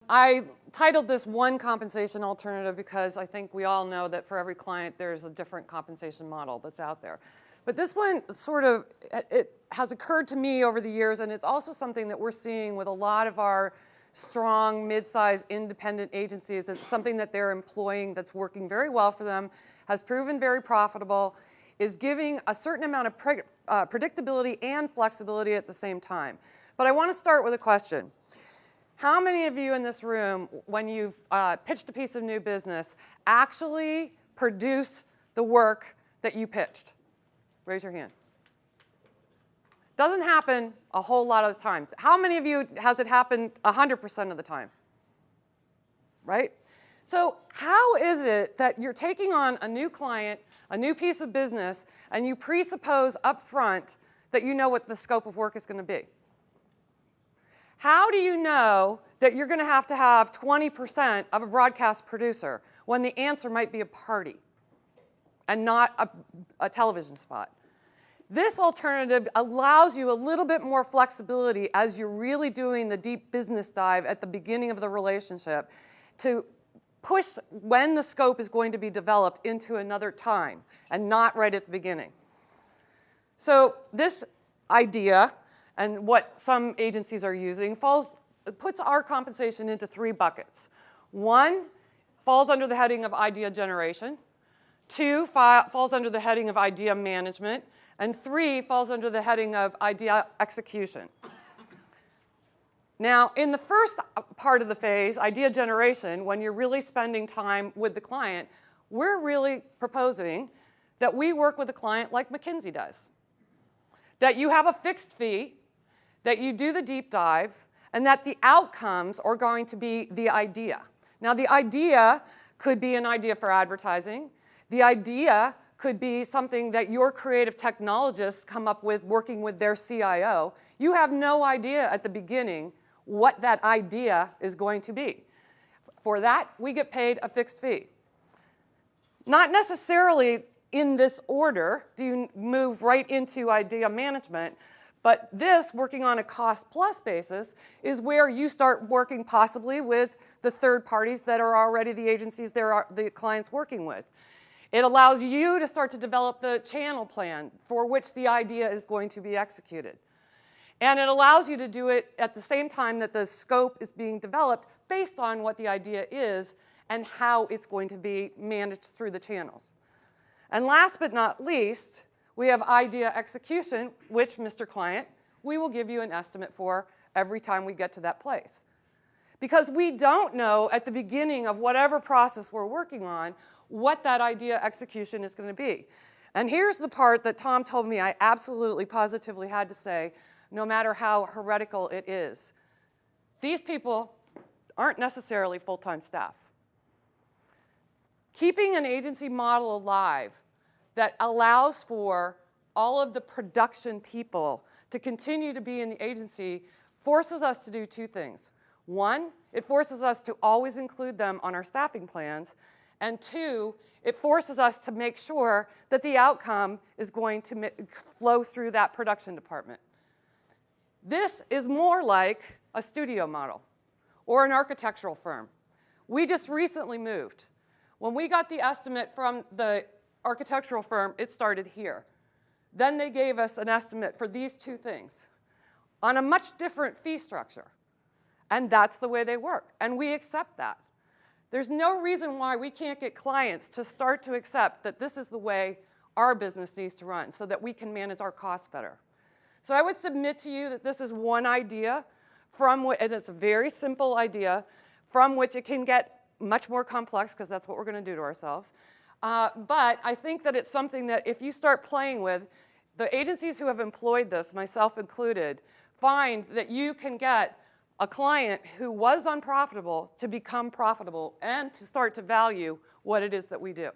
I titled this One Compensation Alternative because I think we all know that for every client there's a different compensation model that's out there. But this one it has occurred to me over the years, and it's also something that we're seeing with a lot of our strong, mid-sized, independent agencies. It's something that they're employing that's working very well for them, has proven very profitable, is giving a certain amount of predictability and flexibility at the same time. But I want to start with a question. How many of you in this room, when you've pitched a piece of new business, actually produce the work that you pitched? Raise your hand. Doesn't happen a whole lot of the time. How many of you has it happened 100% of the time? Right? So how is it that you're taking on a new client, a new piece of business, and you presuppose up front that you know what the scope of work is going to be? How do you know that you're going to have 20% of a broadcast producer when the answer might be a party and not a television spot? This alternative allows you a little bit more flexibility as you're really doing the deep business dive at the beginning of the relationship to push when the scope is going to be developed into another time and not right at the beginning. So this idea and what some agencies are using puts our compensation into 3 buckets. 1 falls under the heading of idea generation. 2 falls under the heading of idea management. And 3 falls under the heading of idea execution. Now, in the first part of the phase, idea generation, when you're really spending time with the client, we're really proposing that we work with a client like McKinsey does. That you have a fixed fee, that you do the deep dive, and that the outcomes are going to be the idea. Now, the idea could be an idea for advertising. The idea could be something that your creative technologists come up with working with their CIO. You have no idea at the beginning what that idea is going to be. For that, we get paid a fixed fee. Not necessarily in this order do you move right into idea management, but this, working on a cost-plus basis, is where you start working possibly with the third parties that are already the agencies the client's working with. It allows you to start to develop the channel plan for which the idea is going to be executed. And it allows you to do it at the same time that the scope is being developed based on what the idea is and how it's going to be managed through the channels. And last but not least, we have idea execution, which, Mr. Client, we will give you an estimate for every time we get to that place. Because we don't know at the beginning of whatever process we're working on what that idea execution is going to be. And here's the part that Tom told me I absolutely positively had to say, no matter how heretical it is. These people aren't necessarily full-time staff. Keeping an agency model alive that allows for all of the production people to continue to be in the agency forces us to do 2 things. 1, it forces us to always include them on our staffing plans. And 2, it forces us to make sure that the outcome is going to flow through that production department. This is more like a studio model or an architectural firm. We just recently moved. When we got the estimate from the architectural firm, it started here. Then they gave us an estimate for these 2 things on a much different fee structure. And that's the way they work. And we accept that. There's no reason why we can't get clients to start to accept that this is the way our business needs to run so that we can manage our costs better. So I would submit to you that this is one idea and it's a very simple idea from which it can get much more complex because that's what we're going to do to ourselves. But I think that it's something that if you start playing with, the agencies who have employed this, myself included, find that you can get a client who was unprofitable to become profitable and to start to value what it is that we do.